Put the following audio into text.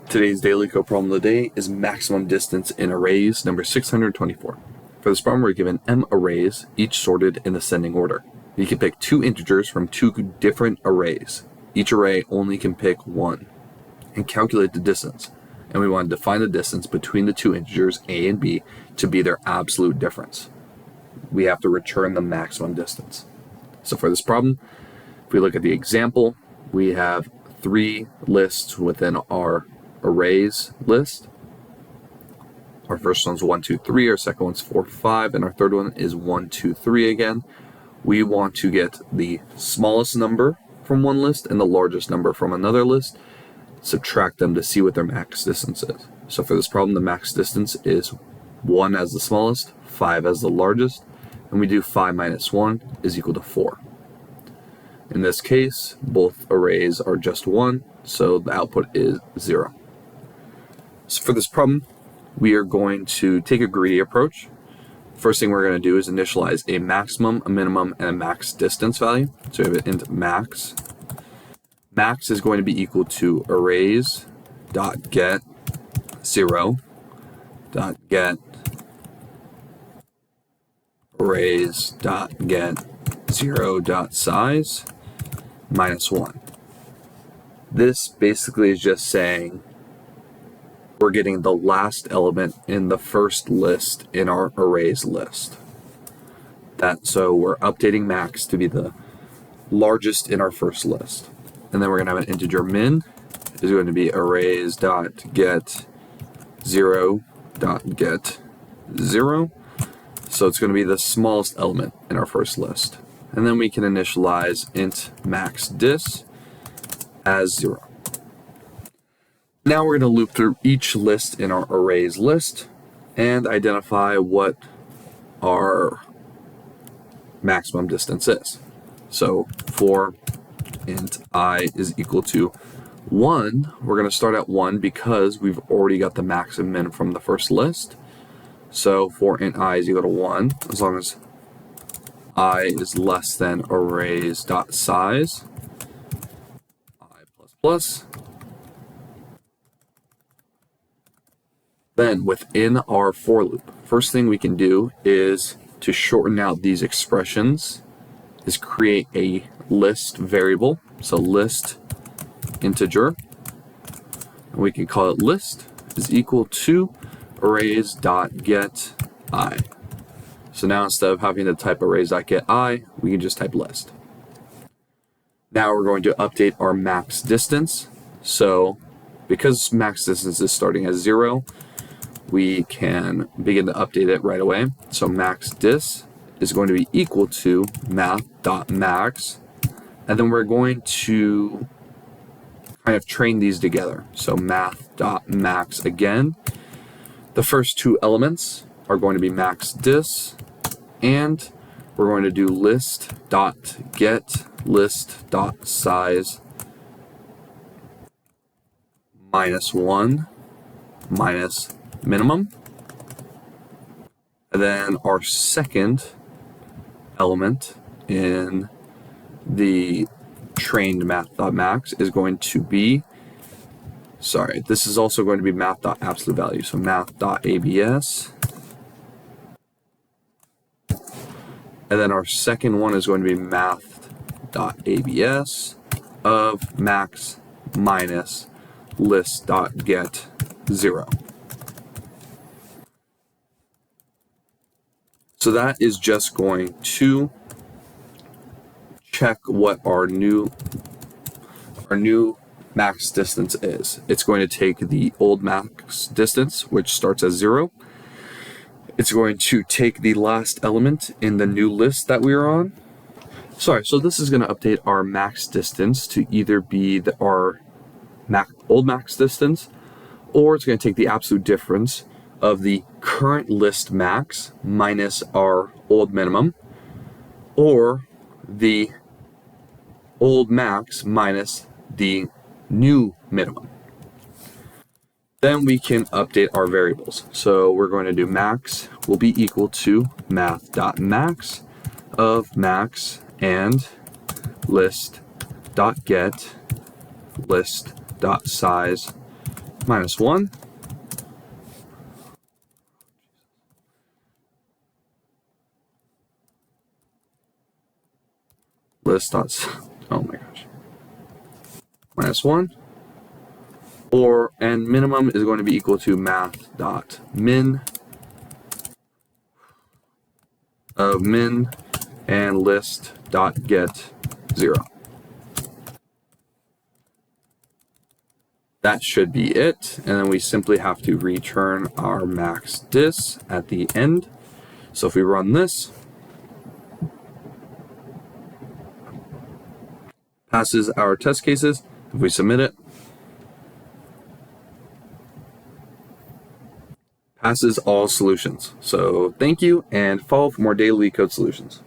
Today's daily code problem of the day is maximum distance in arrays number 624. For this problem, we're given m arrays, each sorted in ascending order. You can pick two integers from two different arrays. Each array only can pick one, and calculate the distance. And we want to define the distance between the two integers a and b to be their absolute difference. We have to return the maximum distance. So for this problem, if we look at the example, we have three lists within our arrays list. Our first one's 1, 2, 3, our second one's 4, 5, and our third one is 1, 2, 3 again. We want to get the smallest number from one list and the largest number from another list, subtract them to see what their max distance is. So for this problem, the max distance is 1 as the smallest, 5 as the largest, and we do 5 minus 1 is equal to 4. In this case, both arrays are just 1, so the output is 0. So for this problem, we are going to take a greedy approach. First thing we're going to do is initialize a maximum, a minimum, and a max distance value. So we have it int max. Max is going to be equal to arrays dot get 0 dot get arrays dot get 0 dot size minus 1. This basically is just saying we're getting the last element in the first list in our arrays list. So we're updating max to be the largest in our first list. And then we're going to have an integer min is going to be arrays dot get 0 dot get 0. So it's going to be the smallest element in our first list. And then we can initialize int max dis as 0. Now we're going to loop through each list in our arrays list and identify what our maximum distance is. So for int I is equal to 1, we're going to start at 1 because we've already got the max and min from the first list. So for int I is equal to 1, as long as I is less than arrays dot size I plus plus. Then within our for loop, first thing we can do is to shorten out these expressions is create a list variable. So list integer, and we can call it list is equal to arrays dot get I. So now instead of having to type arrays dot get I, we can just type list. Now we're going to update our max distance. So because max distance is starting at 0, we can begin to update it right away. So max dis is going to be equal to math.max, and then we're going to kind of train these together. So math.max again. The first two elements are going to be max dis, and we're going to do list.get list.size minus 1 minus minimum. And then our second element in the trained math.max is going to be, this is also going to be math.absolute value. So math.abs. And then our second one is going to be math.abs of max minus list.get 0. So that is just going to check what our new max distance is. It's going to take the old max distance, which starts at 0. It's going to take the last element in the new list that we are on. So this is going to update our max distance to either be our old max distance, or it's going to take the absolute difference of the current list max minus our old minimum, or the old max minus the new minimum. Then we can update our variables. So we're going to do max will be equal to math.max of max and list.get list.size minus 1. List dot, oh my gosh. Minus 1. And minimum is going to be equal to math dot min of min and list dot get 0. That should be it, and then we simply have to return our max dis at the end. So if we run this, passes our test cases. If we submit it, passes all solutions. So thank you, and follow for more daily LeetCode solutions.